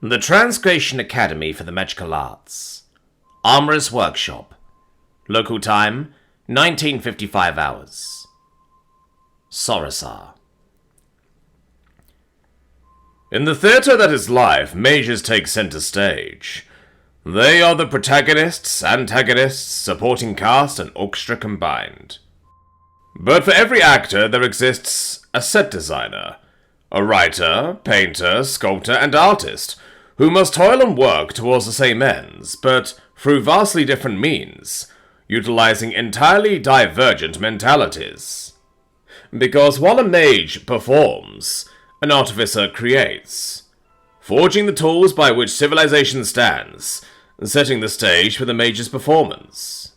The Transgration Academy for the Magical Arts. Armorer's Workshop. Local time, 1955 hours. Sorasar. In the theatre that is life, mages take center stage. They are the protagonists, antagonists, supporting cast, and orchestra combined. But for every actor, there exists a set designer, a writer, painter, sculptor, and artist, who must toil and work towards the same ends, but through vastly different means, utilizing entirely divergent mentalities. Because while a mage performs, an artificer creates, forging the tools by which civilization stands, setting the stage for the mage's performance.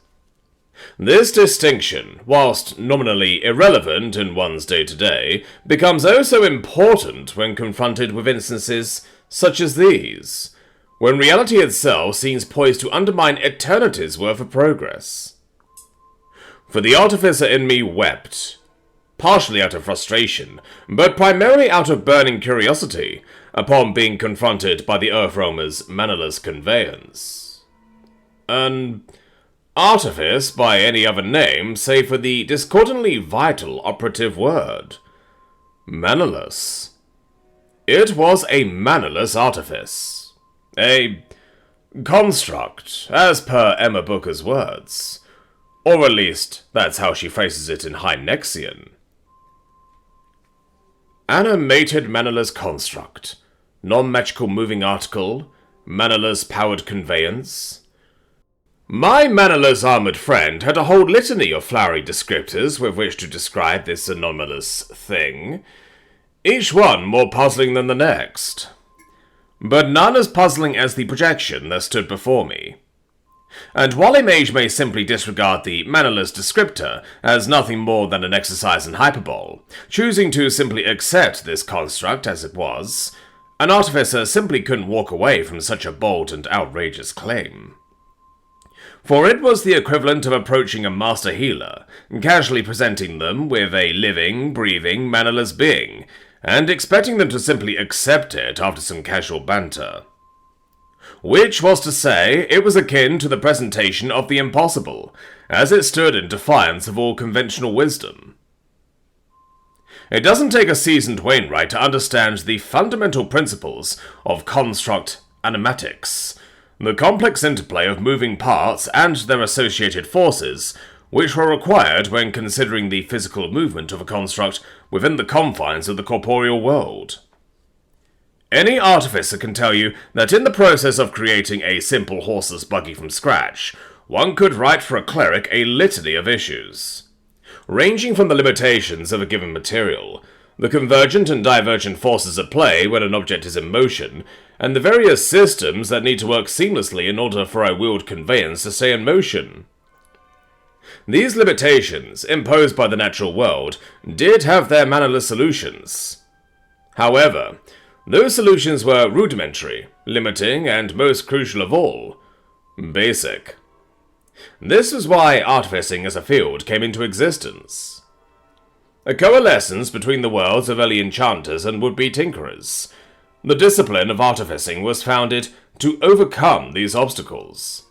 This distinction, whilst nominally irrelevant in one's day-to-day, becomes oh so important when confronted with instances such as these, when reality itself seems poised to undermine eternity's worth of progress. For the artificer in me wept, partially out of frustration, but primarily out of burning curiosity, upon being confronted by the Earthroamer's mannerless conveyance. An artifice by any other name, save for the discordantly vital operative word. Mannerless. It was a mannerless artifice. A construct, as per Emma Booker's words. Or at least, that's how she phrases it in High Nexian. Animated mannerless construct. Non-magical moving article. Mannerless powered conveyance. My mannerless armored friend had a whole litany of flowery descriptors with which to describe this anomalous thing, each one more puzzling than the next. But none as puzzling as the projection that stood before me. And while a mage may simply disregard the mannerless descriptor as nothing more than an exercise in hyperbole, choosing to simply accept this construct as it was, an artificer simply couldn't walk away from such a bold and outrageous claim. For it was the equivalent of approaching a master healer, casually presenting them with a living, breathing, mannerless being, and expecting them to simply accept it after some casual banter. Which was to say, it was akin to the presentation of the impossible, as it stood in defiance of all conventional wisdom. It doesn't take a seasoned Wainwright to understand the fundamental principles of construct animatics, the complex interplay of moving parts and their associated forces, which were required when considering the physical movement of a construct within the confines of the corporeal world. Any artificer can tell you that in the process of creating a simple horseless buggy from scratch, one could write for a cleric a litany of issues, ranging from the limitations of a given material, the convergent and divergent forces at play when an object is in motion, and the various systems that need to work seamlessly in order for a wheeled conveyance to stay in motion. These limitations, imposed by the natural world, did have their mannerless solutions. However, those solutions were rudimentary, limiting, and most crucial of all, basic. This is why artificing as a field came into existence. A coalescence between the worlds of early enchanters and would-be tinkerers. The discipline of artificing was founded to overcome these obstacles.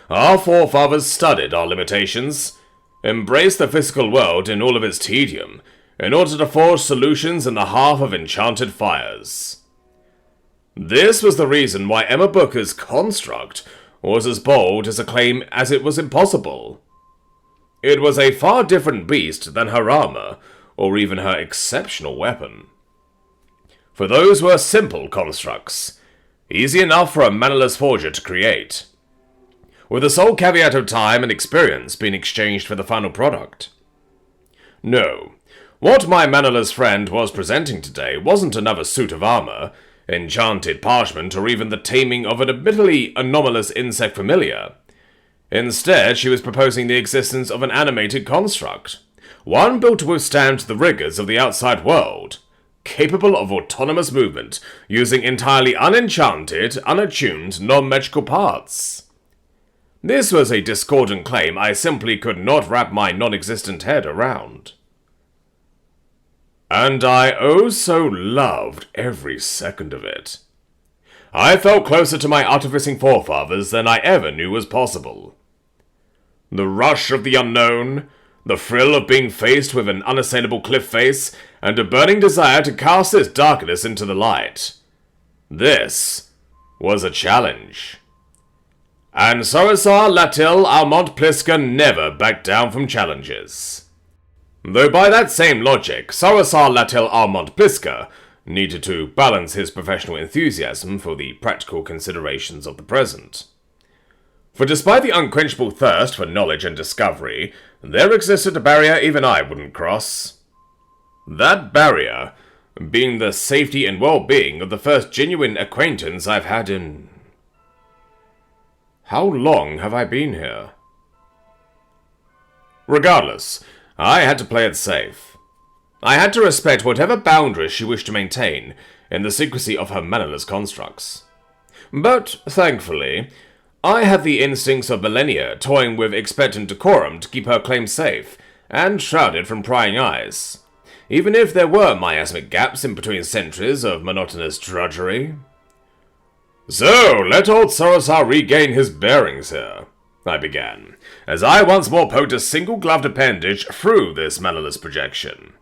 Our forefathers studied our limitations, embraced the physical world in all of its tedium, in order to forge solutions in the hearth of enchanted fires. This was the reason why Emma Booker's construct was as bold as a claim as it was impossible. It was a far different beast than her armor, or even her exceptional weapon. For those were simple constructs, easy enough for a mannerless forger to create, with the sole caveat of time and experience being exchanged for the final product. No, what my mannerless friend was presenting today wasn't another suit of armor, enchanted parchment, or even the taming of an admittedly anomalous insect familiar. Instead, she was proposing the existence of an animated construct, one built to withstand the rigors of the outside world, capable of autonomous movement, using entirely unenchanted, unattuned, non-magical parts. This was a discordant claim I simply could not wrap my non-existent head around. And I oh so loved every second of it. I felt closer to my artificing forefathers than I ever knew was possible. The rush of the unknown, the thrill of being faced with an unassailable cliff face, and a burning desire to cast this darkness into the light. This was a challenge. And Sorosar Latil Almont Pliska never backed down from challenges. Though by that same logic, Sorosar Latil Almont Pliska needed to balance his professional enthusiasm for the practical considerations of the present. For despite the unquenchable thirst for knowledge and discovery, there existed a barrier even I wouldn't cross. That barrier being the safety and well-being of the first genuine acquaintance I've had in... How long have I been here? Regardless, I had to play it safe. I had to respect whatever boundaries she wished to maintain in the secrecy of her mannerless constructs. But, thankfully, I had the instincts of millennia toying with expectant decorum to keep her claim safe and shrouded from prying eyes, even if there were miasmic gaps in between centuries of monotonous drudgery. "So, let old Sorosar regain his bearings here," I began, as I once more poked a single-gloved appendage through this mannerless projection.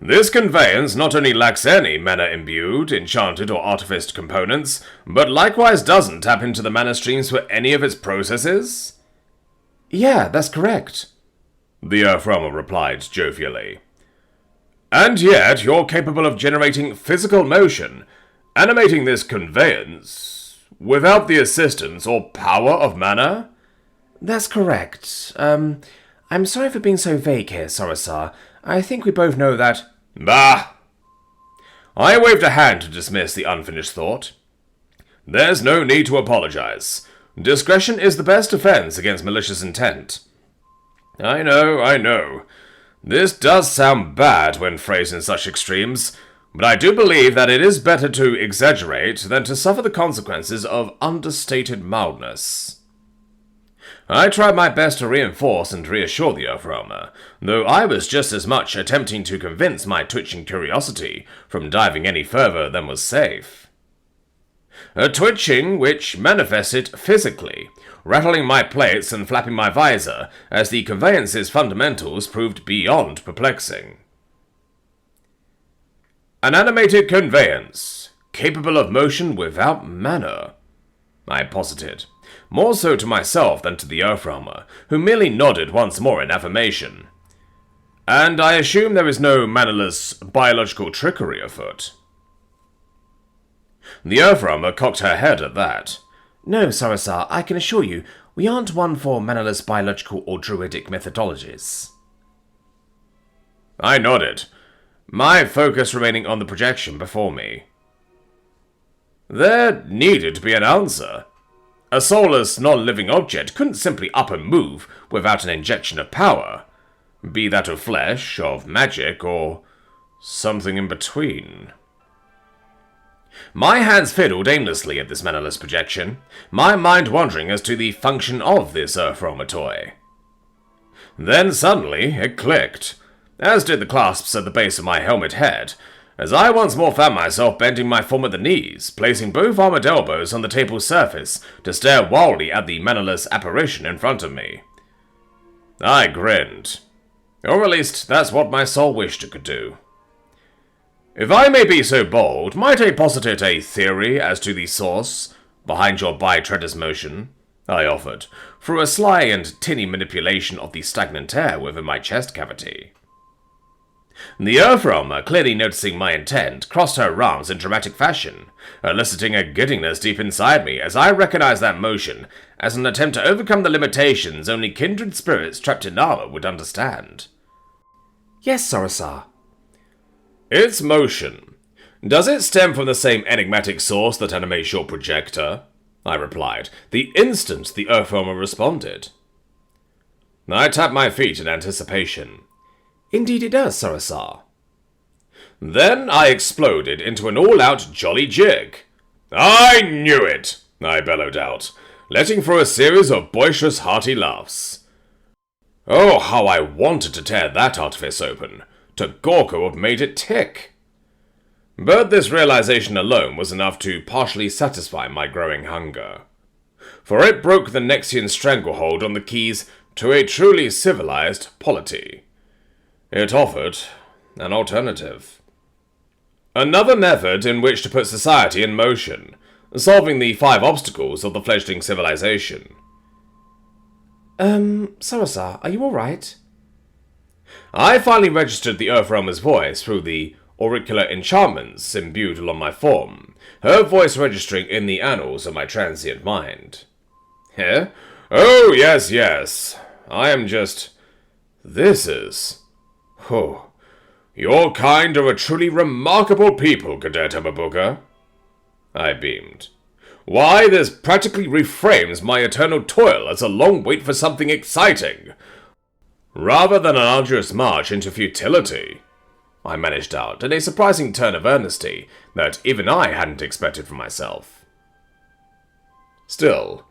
"This conveyance not only lacks any mana-imbued, enchanted, or artificed components, but likewise doesn't tap into the mana streams for any of its processes?" "Yeah, that's correct," the Earthrealmer replied jovially. "And yet you're capable of generating physical motion, animating this conveyance, without the assistance or power of mana?" "That's correct. I'm sorry for being so vague here, Sorosar. I think we both know that—" "Bah!" I waved a hand to dismiss the unfinished thought. "There's no need to apologize. Discretion is the best defense against malicious intent." I know. This does sound bad when phrased in such extremes, but I do believe that it is better to exaggerate than to suffer the consequences of understated mildness. I tried my best to reinforce and reassure the Earthrealmer, though I was just as much attempting to convince my twitching curiosity from diving any further than was safe. A twitching which manifested physically, rattling my plates and flapping my visor as the conveyance's fundamentals proved beyond perplexing. "An animated conveyance, capable of motion without mana," I posited, more so to myself than to the Earthrealmer, who merely nodded once more in affirmation. "And I assume there is no mannerless biological trickery afoot?" The Earthrealmer cocked her head at that. "No, Sorosar, I can assure you, we aren't one for mannerless biological or druidic methodologies." I nodded, my focus remaining on the projection before me. There needed to be an answer. A soulless, non-living object couldn't simply up and move without an injection of power, be that of flesh, of magic, or something in between. My hands fiddled aimlessly at this mannerless projection, my mind wandering as to the function of this Earthrealmer toy. Then suddenly it clicked, as did the clasps at the base of my helmet head, as I once more found myself bending my form at the knees, placing both armored elbows on the table's surface to stare wildly at the mannerless apparition in front of me. I grinned. Or at least that's what my soul wished it could do. "If I may be so bold, might I posit a theory as to the source behind your bi-treader's motion?" I offered, through a sly and tinny manipulation of the stagnant air within my chest cavity. The Earthrealmer, clearly noticing my intent, crossed her arms in dramatic fashion, eliciting a giddiness deep inside me as I recognized that motion as an attempt to overcome the limitations only kindred spirits trapped in armor would understand. "Yes, Sorosar." "Its motion. Does it stem from the same enigmatic source that animates your projector?" I replied, the instant the Earthrealmer responded. I tapped my feet in anticipation. "Indeed it does, Sorosar." Then I exploded into an all-out jolly jig. "I knew it!" I bellowed out, letting through a series of boisterous, hearty laughs. Oh, how I wanted to tear that artifice open, to Gorko have made it tick. But this realization alone was enough to partially satisfy my growing hunger. For it broke the Nexian stranglehold on the keys to a truly civilized polity. It offered an alternative. Another method in which to put society in motion, solving the 5 obstacles of the fledgling civilization. Sarasa, are you alright? I finally registered the Earthrealmer's voice through the auricular enchantments imbued along my form, her voice registering in the annals of my transient mind. Eh? Oh, yes. I am just... This is... Oh, your kind are a truly remarkable people, Cadet Amabuka. I beamed. Why, this practically reframes my eternal toil as a long wait for something exciting, rather than an arduous march into futility. I managed out, in a surprising turn of earnesty that even I hadn't expected from myself. Still,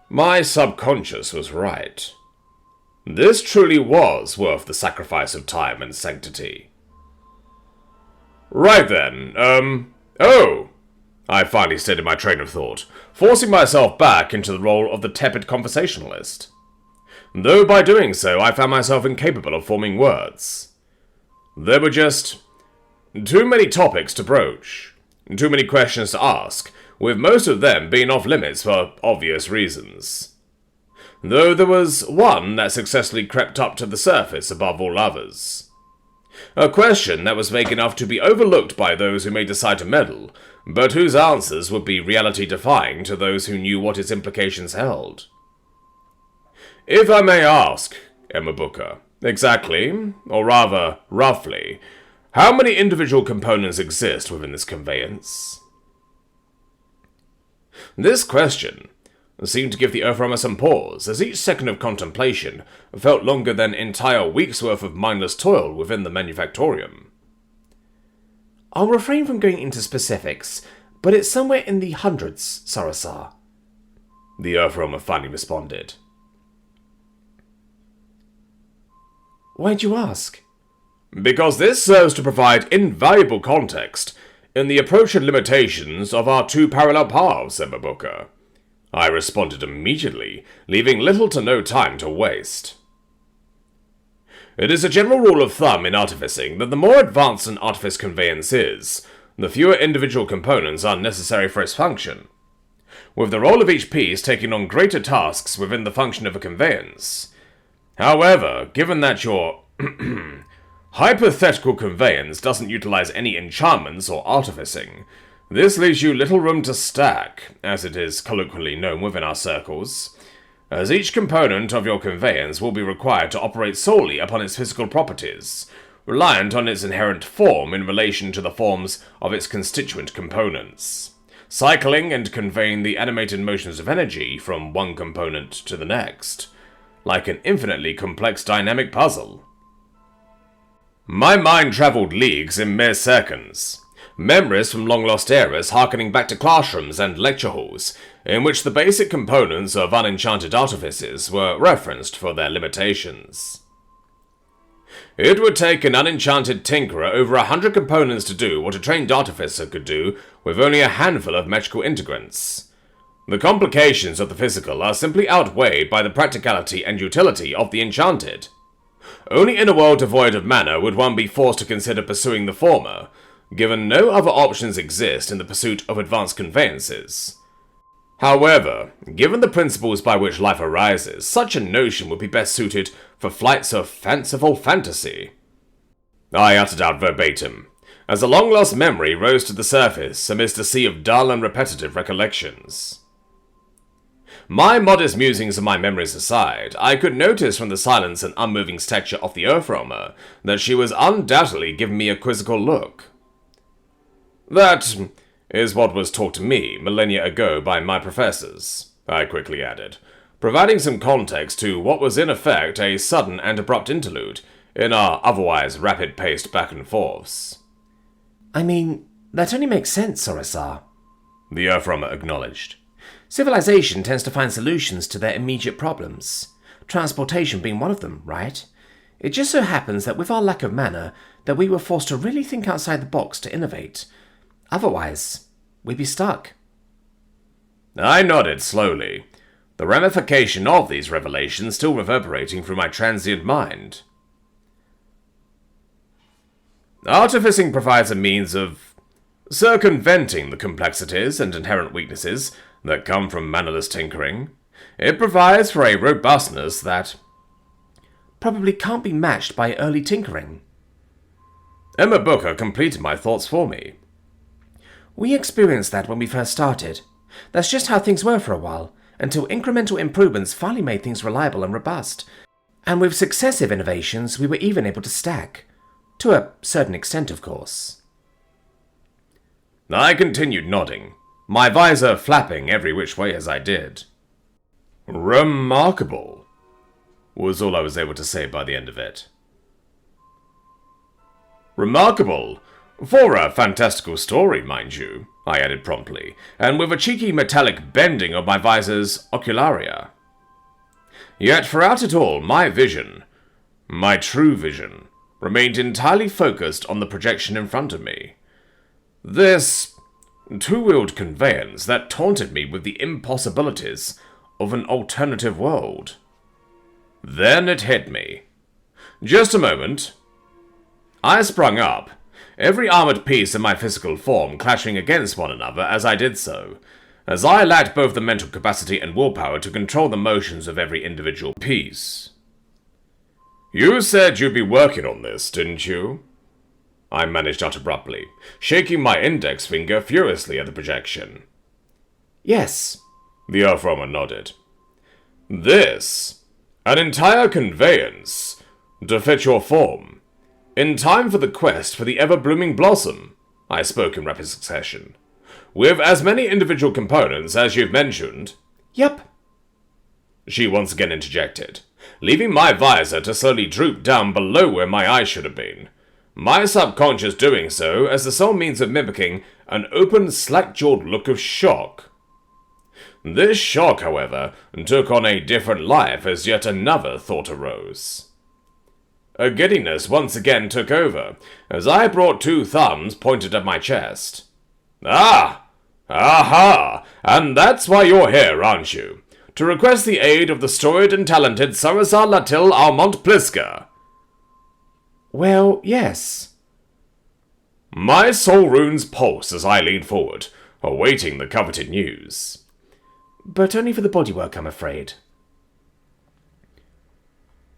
my subconscious was right. This truly was worth the sacrifice of time and sanctity. Right then, oh! I finally steadied my train of thought, forcing myself back into the role of the tepid conversationalist. Though by doing so, I found myself incapable of forming words. There were just too many topics to broach, too many questions to ask, with most of them being off limits for obvious reasons. Though there was one that successfully crept up to the surface above all others. A question that was vague enough to be overlooked by those who may decide to meddle, but whose answers would be reality-defying to those who knew what its implications held. If I may ask, Amabuka, exactly, or rather, roughly, how many individual components exist within this conveyance? This question seemed to give the Earthrealmer some pause, as each second of contemplation felt longer than entire weeks' worth of mindless toil within the manufactorium. I'll refrain from going into specifics, but it's somewhere in the hundreds, Sarasa. The Earthrealmer finally responded. Why'd you ask? Because this serves to provide invaluable context in the approach and limitations of our 2 parallel paths, Amabuka. I responded immediately, leaving little to no time to waste. It is a general rule of thumb in artificing that the more advanced an artifice conveyance is, the fewer individual components are necessary for its function, with the role of each piece taking on greater tasks within the function of a conveyance. However, given that your hypothetical conveyance doesn't utilize any enchantments or artificing, this leaves you little room to stack, as it is colloquially known within our circles, as each component of your conveyance will be required to operate solely upon its physical properties, reliant on its inherent form in relation to the forms of its constituent components, cycling and conveying the animated motions of energy from one component to the next, like an infinitely complex dynamic puzzle. My mind travelled leagues in mere seconds. Memories from long-lost eras harkening back to classrooms and lecture halls, in which the basic components of unenchanted artifices were referenced for their limitations. It would take an unenchanted tinkerer over 100 components to do what a trained artificer could do with only a handful of magical integrants. The complications of the physical are simply outweighed by the practicality and utility of the enchanted. Only in a world devoid of mana would one be forced to consider pursuing the former, given no other options exist in the pursuit of advanced conveyances. However, given the principles by which life arises, such a notion would be best suited for flights of fanciful fantasy. I uttered out verbatim, as a long-lost memory rose to the surface amidst a sea of dull and repetitive recollections. My modest musings of my memories aside, I could notice from the silence and unmoving stature of the Earthrealmer that she was undoubtedly giving me a quizzical look. That is what was taught to me millennia ago by my professors, I quickly added, providing some context to what was in effect a sudden and abrupt interlude in our otherwise rapid-paced back and forths. I mean, that only makes sense, Sarasa, the Earthrealmer acknowledged. Civilization tends to find solutions to their immediate problems, transportation being one of them, right? It just so happens that with our lack of mana, that we were forced to really think outside the box to innovate. Otherwise, we'd be stuck. I nodded slowly, the ramification of these revelations still reverberating through my transient mind. Artificing provides a means of circumventing the complexities and inherent weaknesses that come from mannerless tinkering. It provides for a robustness that probably can't be matched by early tinkering. Emma Booker completed my thoughts for me. We experienced that when we first started. That's just how things were for a while, until incremental improvements finally made things reliable and robust. And with successive innovations, we were even able to stack. To a certain extent, of course. I continued nodding, my visor flapping every which way as I did. Remarkable, was all I was able to say by the end of it. Remarkable, for a fantastical story, mind you, I added promptly, and with a cheeky metallic bending of my visor's ocularia. Yet throughout it all, my vision, my true vision, remained entirely focused on the projection in front of me. This two-wheeled conveyance that taunted me with the impossibilities of an alternative world. Then it hit me. Just a moment. I sprung up, every armored piece in my physical form clashing against one another as I did so, as I lacked both the mental capacity and willpower to control the motions of every individual piece. You said you'd be working on this, didn't you? I managed out abruptly, shaking my index finger furiously at the projection. Yes, the Earth-Roamer nodded. This, an entire conveyance, to fit your form, in time for the quest for the ever-blooming blossom, I spoke in rapid succession, with as many individual components as you've mentioned. Yep, she once again interjected, leaving my visor to slowly droop down below where my eyes should have been, my subconscious doing so as the sole means of mimicking an open, slack-jawed look of shock. This shock, however, took on a different life as yet another thought arose. A giddiness once again took over, as I brought two thumbs pointed at my chest. Ah! Aha! And that's why you're here, aren't you? To request the aid of the storied and talented Sarasar Latil Almont Pliska. Well, yes. My soul runes pulse as I lean forward, awaiting the coveted news. But only for the bodywork, I'm afraid.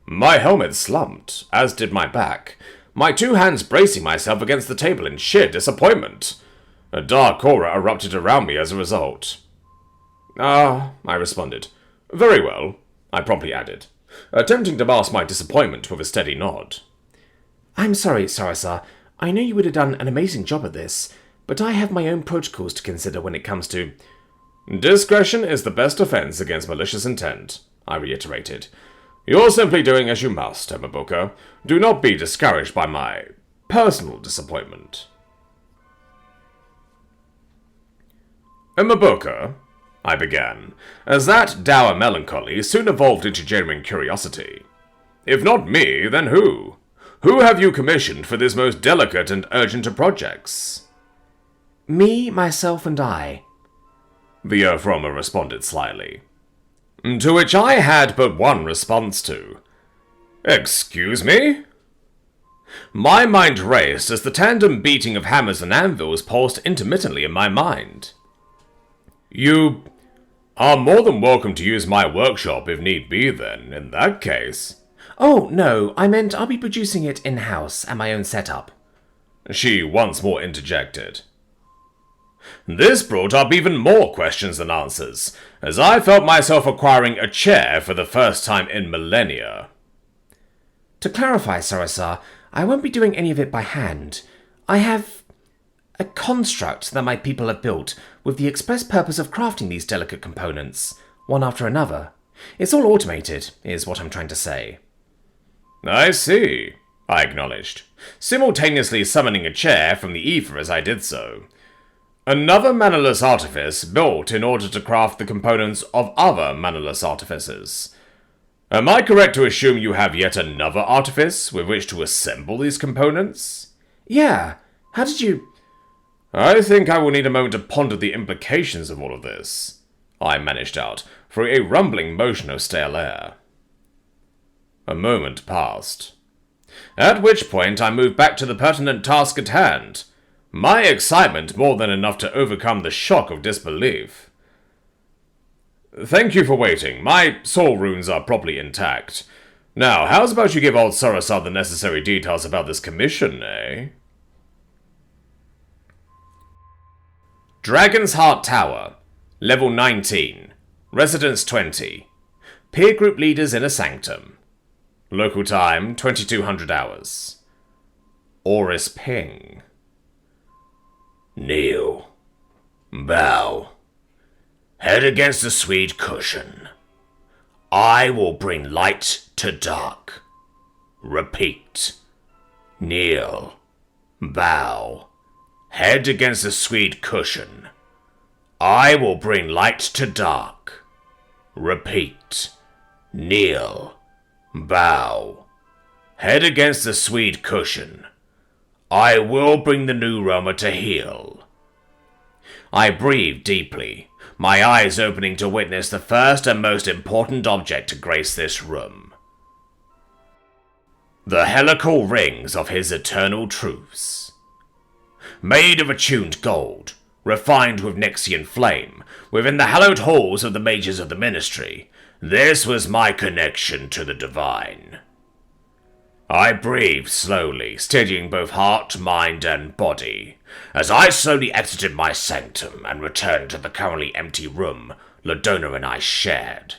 My helmet slumped, as did my back, my two hands bracing myself against the table in sheer disappointment. A dark aura erupted around me as a result. I responded. Very well, I promptly added, attempting to mask my disappointment with a steady nod. I'm sorry, Sarasar. I know you would have done an amazing job at this, but I have my own protocols to consider when it comes to... Discretion is the best defense against malicious intent, I reiterated. You're simply doing as you must, Emma Booker. Do not be discouraged by my personal disappointment. Emma Booker, I began, as that dour melancholy soon evolved into genuine curiosity. If not me, then who? Who have you commissioned for this most delicate and urgent of projects? Me, myself, and I, the Earth-Roamer responded slyly. To which I had but one response to. Excuse me? My mind raced as the tandem beating of hammers and anvils pulsed intermittently in my mind. You are more than welcome to use my workshop if need be then, in that case. Oh, no, I meant I'll be producing it in-house at my own setup. She once more interjected. This brought up even more questions than answers, as I felt myself acquiring a chair for the first time in millennia. To clarify, Sarasar, I won't be doing any of it by hand. I have a construct that my people have built with the express purpose of crafting these delicate components, one after another. It's all automated, is what I'm trying to say. I see, I acknowledged, simultaneously summoning a chair from the ether as I did so. Another mannerless artifice built in order to craft the components of other mannerless artificers. Am I correct to assume you have yet another artifice with which to assemble these components? Yeah. How did you... I think I will need a moment to ponder the implications of all of this, I managed out, through a rumbling motion of stale air. A moment passed, at which point I moved back to the pertinent task at hand, my excitement more than enough to overcome the shock of disbelief. Thank you for waiting. My soul runes are properly intact. Now, how's about you give old Sarasar the necessary details about this commission, eh? Dragon's Heart Tower, Level 19, Residence 20, Peer Group Leaders in a Sanctum. Local time, 2200 hours. Oris Ping. Kneel. Bow. Head against the sweet cushion. I will bring light to dark. Repeat. Kneel. Bow. Head against the sweet cushion. I will bring light to dark. Repeat. Kneel. Bow. Head against the sweet cushion. I will bring the new roamer to heel. I breathed deeply, my eyes opening to witness the first and most important object to grace this room. The helical rings of his eternal truths. Made of attuned gold, refined with Nyxian flame, within the hallowed halls of the mages of the ministry, this was my connection to the divine. I breathed slowly, steadying both heart, mind, and body, as I slowly exited my sanctum and returned to the currently empty room Ladona and I shared.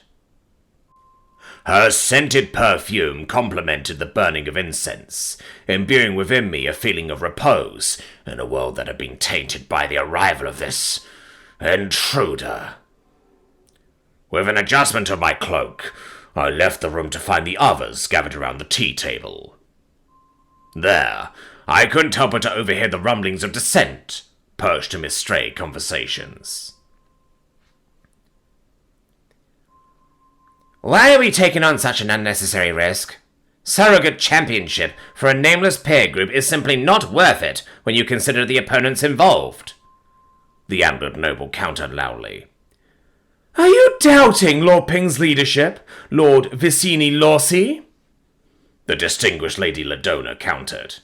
Her scented perfume complemented the burning of incense, imbuing within me a feeling of repose in a world that had been tainted by the arrival of this intruder. With an adjustment of my cloak, I left the room to find the others gathered around the tea table. There, I couldn't help but to overhear the rumblings of dissent, perched amidst stray conversations. Why are we taking on such an unnecessary risk? Surrogate championship for a nameless peer group is simply not worth it when you consider the opponents involved. The ambler noble countered loudly. Are you doubting Lord Ping's leadership, Lord Vicini Lorsi? The distinguished Lady Ladona countered.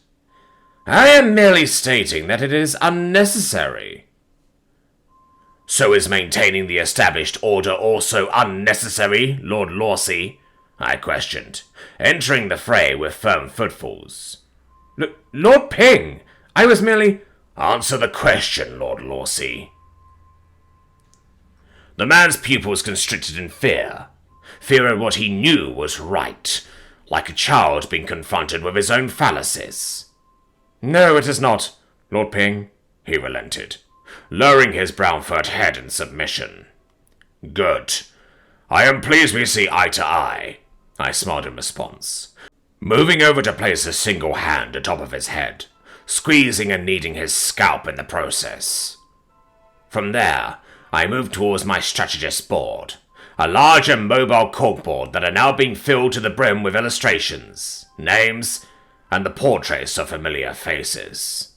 I am merely stating that it is unnecessary. So is maintaining the established order also unnecessary, Lord Lorsi? I questioned, entering the fray with firm footfalls. Lord Ping, I was merely... Answer the question, Lord Lorsi. The man's pupils constricted in fear. Fear of what he knew was right, like a child being confronted with his own fallacies. No, it is not, Lord Ping, he relented, lowering his brown-furred head in submission. Good. I am pleased we see eye to eye, I smiled in response, moving over to place a single hand atop of his head, squeezing and kneading his scalp in the process. From there, I moved towards my strategist board, a large and mobile corkboard that are now being filled to the brim with illustrations, names, and the portraits of familiar faces,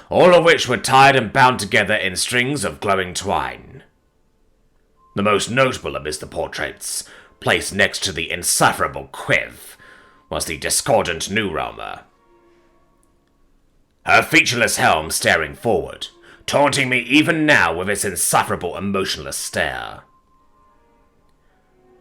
all of which were tied and bound together in strings of glowing twine. The most notable amidst the portraits, placed next to the insufferable Quiv, was the discordant New Realmer. Her featureless helm staring forward, taunting me even now with its insufferable emotionless stare.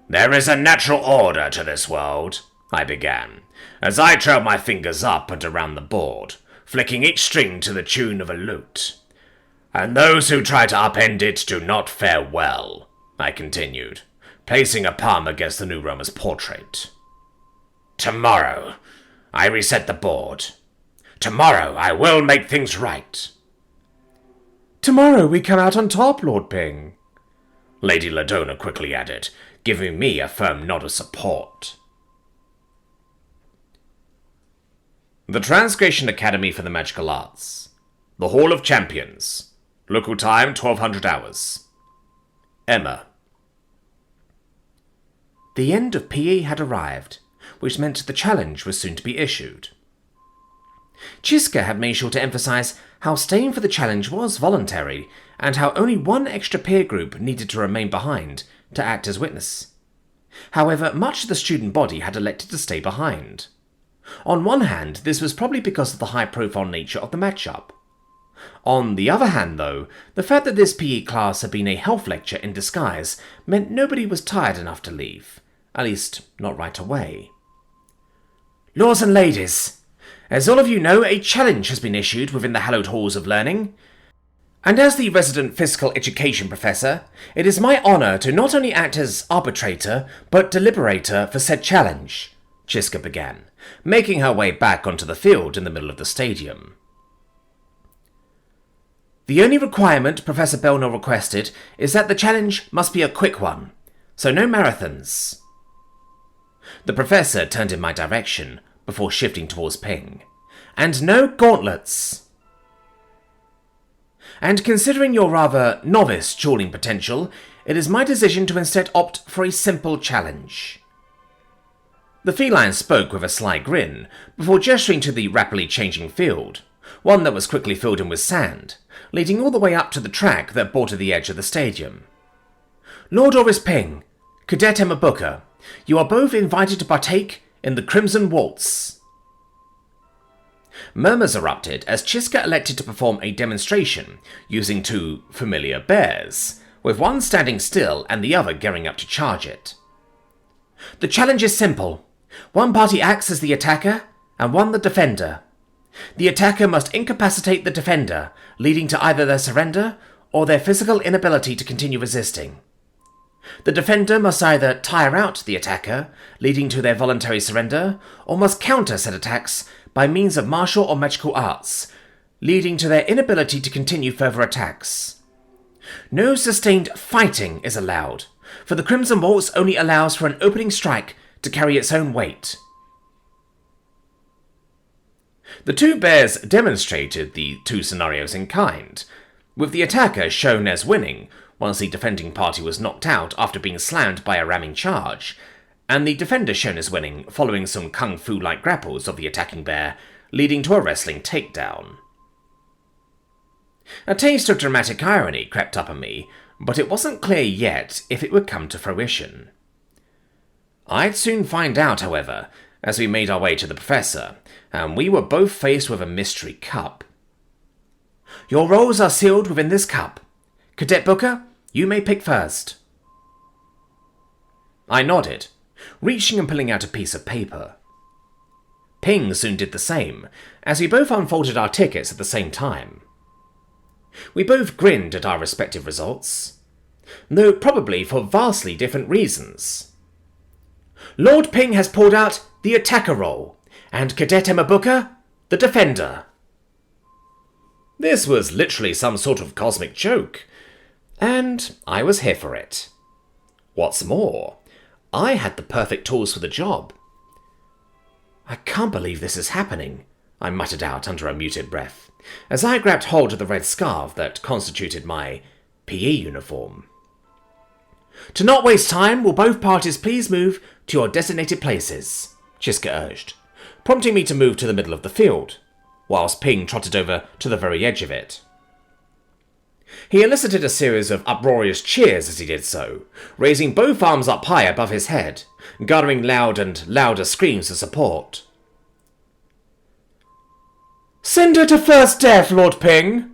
There is a natural order to this world, I began, as I trailed my fingers up and around the board, flicking each string to the tune of a lute. And those who try to upend it do not fare well, I continued, placing a palm against the New Romer's portrait. Tomorrow, I reset the board. Tomorrow, I will make things right. Tomorrow we come out on top, Lord Ping, Lady Ladona quickly added, giving me a firm nod of support. The Transgression Academy for the Magical Arts. The Hall of Champions. Local time, 1200 hours. Emma. The end of PE had arrived, which meant the challenge was soon to be issued. Chiska had made sure to emphasize how staying for the challenge was voluntary, and how only one extra peer group needed to remain behind to act as witness. However, much of the student body had elected to stay behind. On one hand, this was probably because of the high-profile nature of the matchup. On the other hand, though, the fact that this PE class had been a health lecture in disguise meant nobody was tired enough to leave, at least not right away. Lords and ladies, as all of you know, a challenge has been issued within the hallowed halls of learning. And as the resident physical education professor, it is my honour to not only act as arbitrator, but deliberator for said challenge, Chiska began, making her way back onto the field in the middle of the stadium. The only requirement Professor Belnor requested is that the challenge must be a quick one, so no marathons. The professor turned in my direction before shifting towards Ping. And no gauntlets. And considering your rather novice dueling potential, it is my decision to instead opt for a simple challenge. The feline spoke with a sly grin, before gesturing to the rapidly changing field, one that was quickly filled in with sand, leading all the way up to the track that bordered the edge of the stadium. Lord Oris Ping, Cadet Emma Booker, you are both invited to partake in the Crimson Waltz. Murmurs erupted as Chiska elected to perform a demonstration using two familiar bears, with one standing still and the other gearing up to charge it. The challenge is simple. One party acts as the attacker and one the defender. The attacker must incapacitate the defender, leading to either their surrender or their physical inability to continue resisting. The defender must either tire out the attacker, leading to their voluntary surrender, or must counter said attacks by means of martial or magical arts, leading to their inability to continue further attacks. No sustained fighting is allowed, for the Crimson Waltz only allows for an opening strike to carry its own weight. The two bears demonstrated the two scenarios in kind, with the attacker shown as winning once the defending party was knocked out after being slammed by a ramming charge, and the defender shown as winning following some kung fu-like grapples of the attacking bear, leading to a wrestling takedown. A taste of dramatic irony crept up on me, but it wasn't clear yet if it would come to fruition. I'd soon find out, however, as we made our way to the professor, and we were both faced with a mystery cup. Your roles are sealed within this cup. Cadet Booker, you may pick first. I nodded, reaching and pulling out a piece of paper. Ping soon did the same, as we both unfolded our tickets at the same time. We both grinned at our respective results, though probably for vastly different reasons. Lord Ping has pulled out the attacker role, and Cadet Emma Booker, the defender. This was literally some sort of cosmic joke, and I was here for it. What's more, I had the perfect tools for the job. I can't believe this is happening, I muttered out under a muted breath, as I grabbed hold of the red scarf that constituted my PE uniform. To not waste time, will both parties please move to your designated places, Chiska urged, prompting me to move to the middle of the field, whilst Ping trotted over to the very edge of it. He elicited a series of uproarious cheers as he did so, raising both arms up high above his head, garnering loud and louder screams of support. Send her to first death, Lord Ping!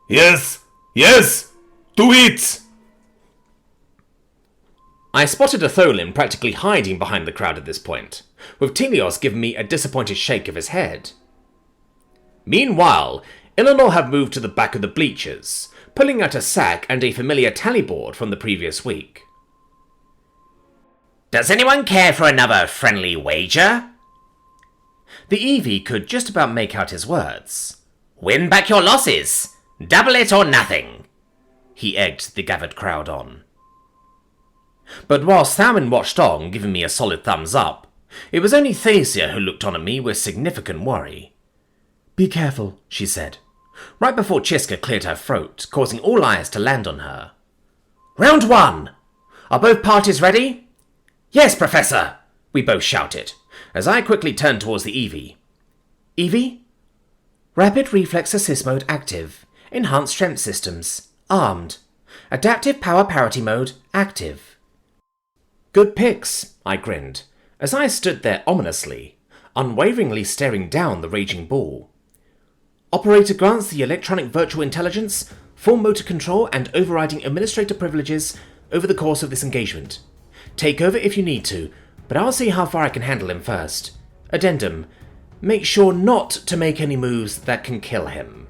Yes! Yes! Do it! I spotted Atholin practically hiding behind the crowd at this point, with Telios giving me a disappointed shake of his head. Meanwhile, Eleanor had moved to the back of the bleachers, pulling out a sack and a familiar tally board from the previous week. Does anyone care for another friendly wager? The Eevee could just about make out his words. Win back your losses! Double it or nothing! He egged the gathered crowd on. But whilst Thamin watched on, giving me a solid thumbs up, it was only Thasia who looked on at me with significant worry. Be careful, she said, right before Chiska cleared her throat, causing all eyes to land on her. Round 1! Are both parties ready? Yes, Professor, we both shouted, as I quickly turned towards the Eevee. Eevee? Rapid Reflex Assist Mode active. Enhanced Strength Systems. Armed. Adaptive Power Parity Mode active. Good picks, I grinned, as I stood there ominously, unwaveringly staring down the raging ball. Operator grants the electronic virtual intelligence, full motor control and overriding administrator privileges over the course of this engagement. Take over if you need to, but I'll see how far I can handle him first. Addendum. Make sure not to make any moves that can kill him.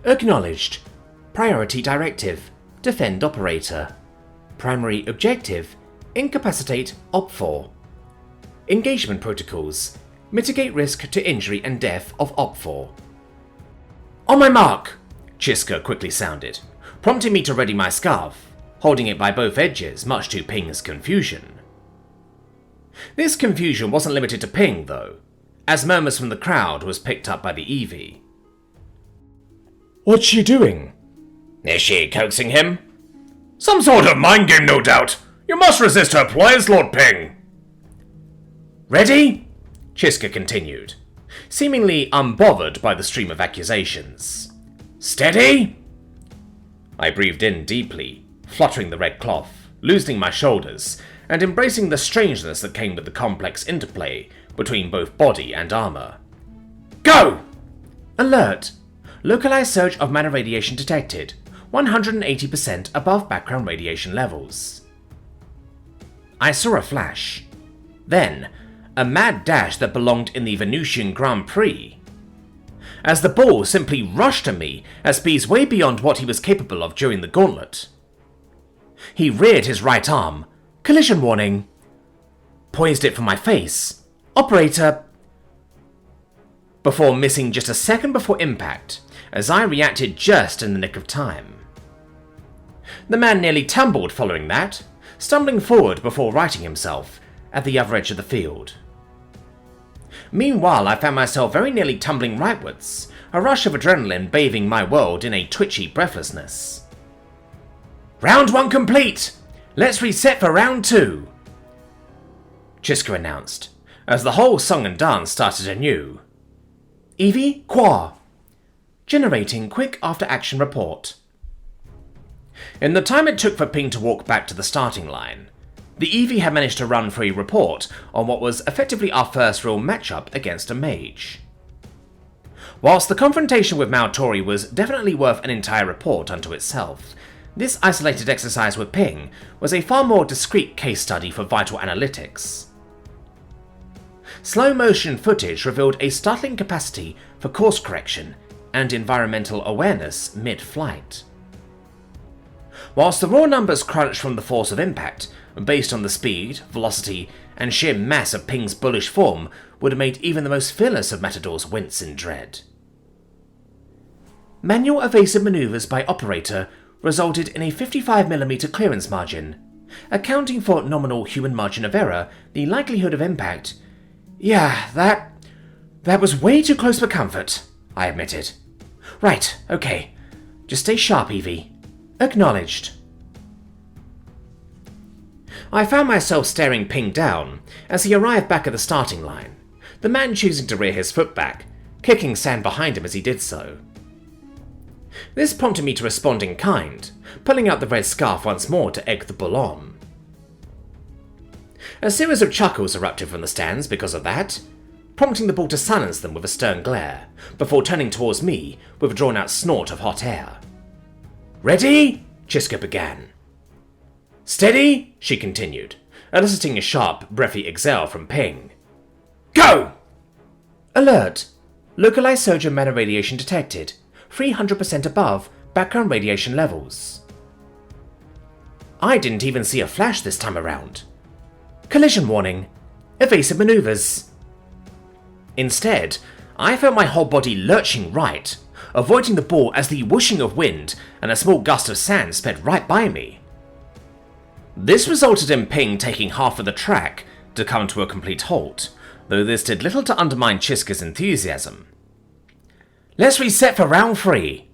Acknowledged. Priority Directive. Defend Operator. Primary Objective. Incapacitate Op4. Engagement Protocols. Mitigate risk to injury and death of Op4. On my mark! Chiska quickly sounded, prompting me to ready my scarf, holding it by both edges, much to Ping's confusion. This confusion wasn't limited to Ping, though, as murmurs from the crowd was picked up by the Eevee. What's she doing? Is she coaxing him? Some sort of mind game, no doubt. You must resist her ploys, Lord Ping. Ready? Chiska continued, seemingly unbothered by the stream of accusations. Steady? I breathed in deeply, fluttering the red cloth, loosening my shoulders, and embracing the strangeness that came with the complex interplay between both body and armor. Go! Alert! Localized surge of mana radiation detected, 180% above background radiation levels. I saw a flash. Then, a mad dash that belonged in the Venusian Grand Prix, as the ball simply rushed to me at speeds way beyond what he was capable of during the gauntlet. He reared his right arm, collision warning, poised it for my face, operator, before missing just a second before impact, as I reacted just in the nick of time. The man nearly tumbled following that, stumbling forward before righting himself at the other edge of the field. Meanwhile, I found myself very nearly tumbling rightwards, a rush of adrenaline bathing my world in a twitchy breathlessness. Round 1 complete! Let's reset for round 2! Chiska announced, as the whole song and dance started anew. Eevee, qua. Generating quick after-action report. In the time it took for Ping to walk back to the starting line, the Eevee had managed to run for a report on what was effectively our first real matchup against a mage. Whilst the confrontation with Maltori was definitely worth an entire report unto itself, this isolated exercise with Ping was a far more discreet case study for vital analytics. Slow motion footage revealed a startling capacity for course correction and environmental awareness mid-flight. Whilst the raw numbers crunched from the force of impact, based on the speed, velocity, and sheer mass of Ping's bullish form, would have made even the most fearless of matadors wince in dread. Manual evasive maneuvers by Operator resulted in a 55mm clearance margin. Accounting for nominal human margin of error, the likelihood of impact... Yeah, that was way too close for comfort, I admitted. Right, okay. Just stay sharp, Eevee. Acknowledged. I found myself staring Ping down as he arrived back at the starting line, the man choosing to rear his foot back, kicking sand behind him as he did so. This prompted me to respond in kind, pulling out the red scarf once more to egg the bull on. A series of chuckles erupted from the stands because of that, prompting the bull to silence them with a stern glare, before turning towards me with a drawn-out snort of hot air. Ready? Chiska began. Steady? She continued, eliciting a sharp, breathy exhale from Ping. Go! Alert! Localized surge of mana radiation detected, 300% above background radiation levels. I didn't even see a flash this time around. Collision warning. Evasive maneuvers. Instead, I felt my whole body lurching right, avoiding the ball as the whooshing of wind and a small gust of sand sped right by me. This resulted in Ping taking half of the track to come to a complete halt, though this did little to undermine Chiska's enthusiasm. Let's reset for round 3.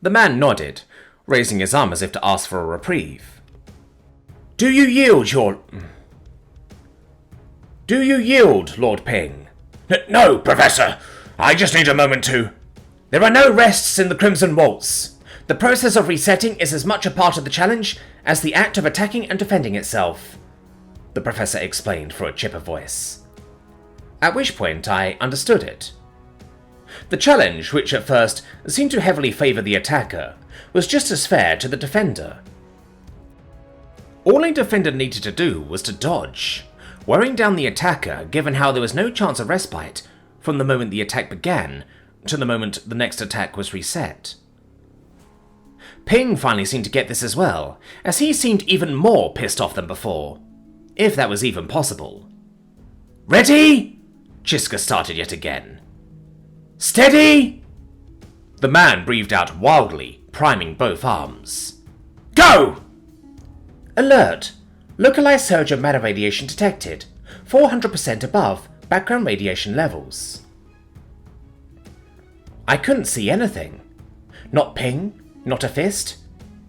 The man nodded, raising his arm as if to ask for a reprieve. Do you yield, Lord Ping? No, Professor. I just need a moment to... There are no rests in the Crimson Waltz. The process of resetting is as much a part of the challenge as the act of attacking and defending itself, the Professor explained for a chipper voice. At which point I understood it. The challenge, which at first seemed to heavily favour the attacker, was just as fair to the defender. All a defender needed to do was to dodge, wearing down the attacker given how there was no chance of respite from the moment the attack began to the moment the next attack was reset. Ping finally seemed to get this as well, as he seemed even more pissed off than before, if that was even possible. Ready? Chiska started yet again. Steady! The man breathed out wildly, priming both arms. Go! Alert! Localized surge of mana radiation detected. 400% above background radiation levels. I couldn't see anything. Not ping, not a fist,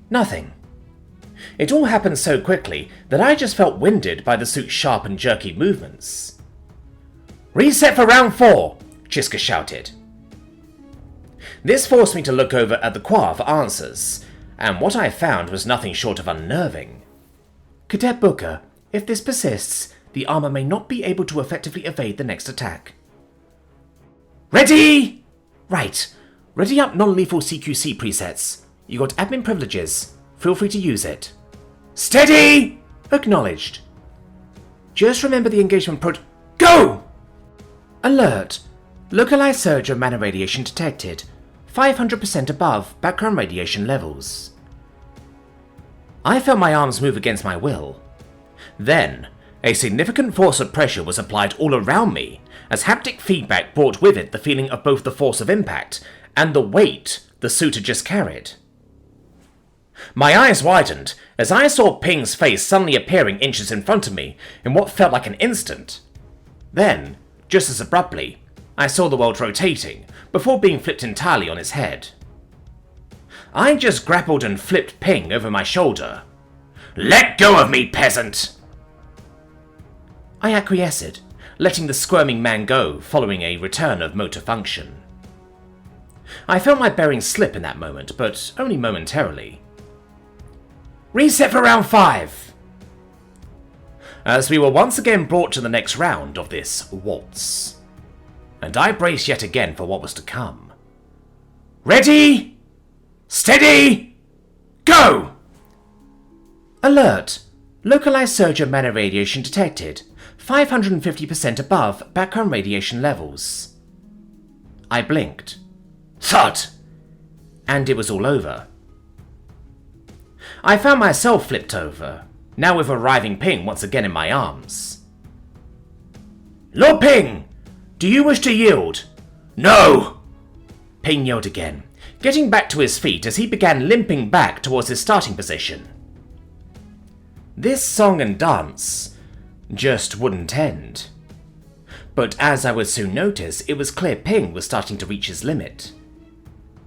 nothing. It all happened so quickly that I just felt winded by the suit's sharp and jerky movements. Reset for round 4, Chiska shouted. This forced me to look over at the Qua for answers, and what I found was nothing short of unnerving. Cadet Booker, if this persists, the armor may not be able to effectively evade the next attack. Ready? Right. Ready up non-lethal CQC presets. You got admin privileges. Feel free to use it. Steady! Acknowledged. Just remember the engagement Go! Alert. Localized surge of mana radiation detected. 500% above background radiation levels. I felt my arms move against my will. Then, a significant force of pressure was applied all around me, as haptic feedback brought with it the feeling of both the force of impact and the weight the suit had just carried. My eyes widened as I saw Ping's face suddenly appearing inches in front of me in what felt like an instant. Then, just as abruptly, I saw the world rotating before being flipped entirely on its head. I just grappled and flipped Ping over my shoulder. Let go of me, peasant! I acquiesced, letting the squirming man go following a return of motor function. I felt my bearings slip in that moment, but only momentarily. Reset for round 5! As we were once again brought to the next round of this waltz. And I braced yet again for what was to come. Ready? Steady! Go! Alert! Localized surge of mana radiation detected. 550% above background radiation levels. I blinked. Thud! And it was all over. I found myself flipped over, now with arriving Ping once again in my arms. Lord Ping! Do you wish to yield? No! Ping yelled again, getting back to his feet as he began limping back towards his starting position. This song and dance just wouldn't end. But as I would soon notice, it was clear Ping was starting to reach his limit.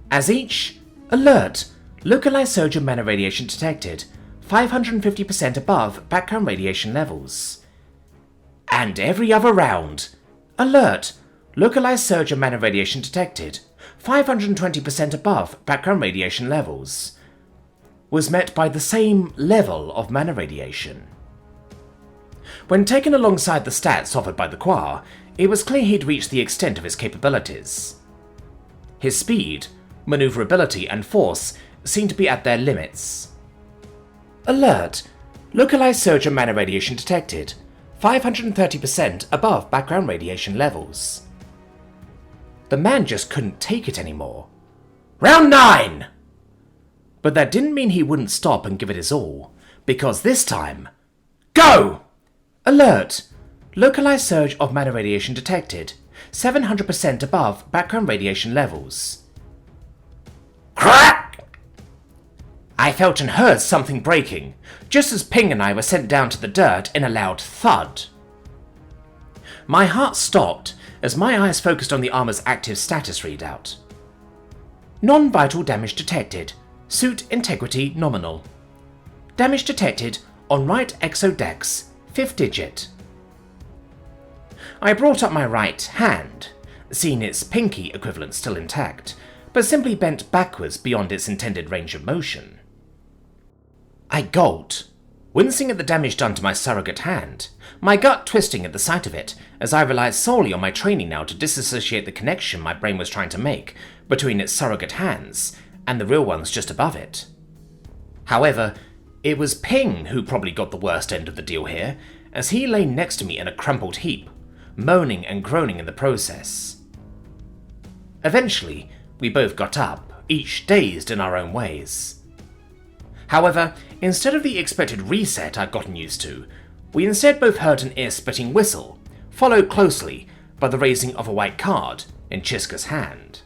As each alert, localized surge of mana radiation detected, 550% above background radiation levels. And every other round, alert, localized surge of mana radiation detected, 520% above background radiation levels, was met by the same level of mana radiation. When taken alongside the stats offered by the Qua, it was clear he'd reached the extent of his capabilities. His speed, maneuverability, and force seemed to be at their limits. Alert! Localized surge of mana radiation detected, 530% above background radiation levels. The man just couldn't take it anymore. Round 9! But that didn't mean he wouldn't stop and give it his all, because this time... Go! Alert! Localized surge of mana radiation detected, 700% above background radiation levels. Crack! I felt and heard something breaking, just as Ping and I were sent down to the dirt in a loud thud. My heart stopped as my eyes focused on the armor's active status readout. Non-vital damage detected. Suit integrity nominal. Damage detected on right exodex, 5th digit. I brought up my right hand, seeing its pinky equivalent still intact, but simply bent backwards beyond its intended range of motion. I gulped, wincing at the damage done to my surrogate hand, my gut twisting at the sight of it, as I relied solely on my training now to disassociate the connection my brain was trying to make between its surrogate hands and the real ones just above it. However, it was Ping who probably got the worst end of the deal here, as he lay next to me in a crumpled heap, moaning and groaning in the process. Eventually, we both got up, each dazed in our own ways. However, instead of the expected reset I'd gotten used to, we instead both heard an ear-splitting whistle, followed closely by the raising of a white card in Chiska's hand.